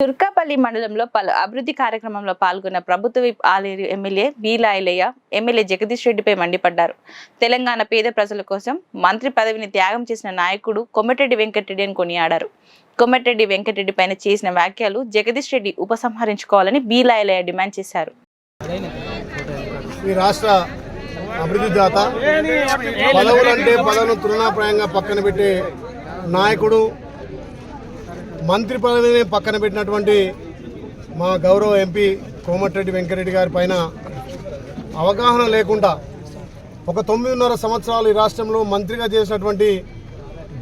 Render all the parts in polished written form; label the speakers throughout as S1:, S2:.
S1: తుర్కాపల్లి మండలంలో పలు అభివృద్ధి కార్యక్రమంలో పాల్గొన్న ప్రభుత్వ విప్ ఆలేరు ఎమ్మెల్యే బీలాయిలయ్య ఎమ్మెల్యే జగదీష్ రెడ్డిపై మండిపడ్డారు. తెలంగాణ పేద ప్రజల కోసం మంత్రి పదవిని త్యాగం చేసిన నాయకుడు కోమటిరెడ్డి వెంకటరెడ్డి అని కొనియాడారు. కోమటిరెడ్డి వెంకటరెడ్డి పైన చేసిన వ్యాఖ్యలు జగదీష్ రెడ్డి ఉపసంహరించుకోవాలని బీలాయిలయ్య డిమాండ్ చేశారు.
S2: ఈ రాష్ట్ర అభివృద్ధి దాత పదవులంటే పదవులను తృణాప్రాయంగా పక్కన పెట్టే నాయకుడు, మంత్రి పదవిని పక్కన పెట్టినటువంటి మా గౌరవ ఎంపీ కోమటిరెడ్డి వెంకటరెడ్డి గారి పైన అవగాహన లేకుండా ఒక 9.5 సంవత్సరాలు ఈ రాష్ట్రంలో మంత్రిగా చేసినటువంటి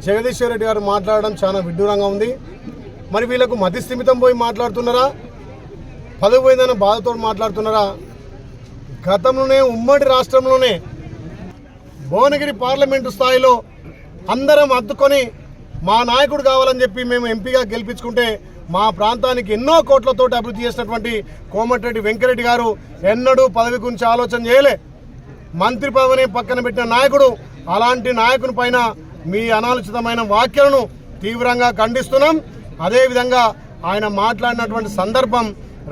S2: జగదీశ్వర్ రెడ్డి గారు మాట్లాడడం చాలా విడ్డూరంగా ఉంది. మరి వీళ్ళకు మతి స్థిమితం పోయి మాట్లాడుతున్నారా, పదవి పోయిందన్న బాధతో మాట్లాడుతున్నారా? గతంలోనే ఉమ్మడి రాష్ట్రంలోనే భువనగిరి పార్లమెంటు స్థాయిలో అందరం అద్దుకొని మా నాయకుడు కావాలని చెప్పి మేము ఎంపీగా గెలిపించుకుంటే మా ప్రాంతానికి ఎన్నో కోట్లతో అభివృద్ధి చేసినటువంటి కోమటిరెడ్డి వెంకటరెడ్డి గారు ఎన్నడూ పదవి గురించి ఆలోచన చేయలే. మంత్రి పదవిని పక్కన పెట్టిన నాయకుడు. అలాంటి నాయకుని పైన మీ అనాలోచితమైన వ్యాఖ్యలను తీవ్రంగా ఖండిస్తున్నాం. అదేవిధంగా ఆయన మాట్లాడినటువంటి సందర్భం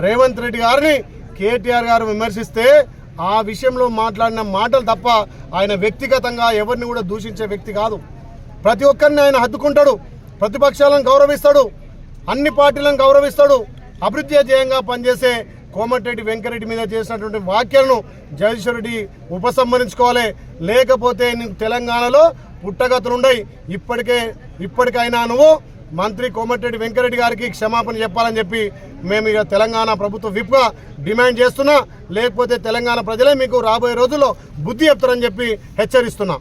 S2: రేవంత్ రెడ్డి గారిని కేటీఆర్ గారు విమర్శిస్తే ఆ విషయంలో మాట్లాడిన మాటలు తప్ప ఆయన వ్యక్తిగతంగా ఎవరిని కూడా దూషించే వ్యక్తి కాదు. ప్రతి ఒక్కరిని ఆయన హత్తుకుంటాడు, ప్రతిపక్షాలను గౌరవిస్తాడు, అన్ని పార్టీలను గౌరవిస్తాడు. అభివృద్ధి ధ్యేయంగా పనిచేసే కోమటిరెడ్డి వెంకటరెడ్డి మీద చేసినటువంటి వ్యాఖ్యలను జగదీశ్వర్ రెడ్డి ఉపసంహరించుకోవాలి. లేకపోతే నీకు తెలంగాణలో పుట్టగతులుండయి. ఇప్పటికైనా నువ్వు మంత్రి కోమటిరెడ్డి వెంకటరెడ్డి గారికి క్షమాపణ చెప్పాలని చెప్పి మేము ఇక తెలంగాణ ప్రభుత్వ విప్గా డిమాండ్ చేస్తున్నా. లేకపోతే తెలంగాణ ప్రజలే మీకు రాబోయే రోజుల్లో బుద్ధి చెప్తారని చెప్పి హెచ్చరిస్తున్నా.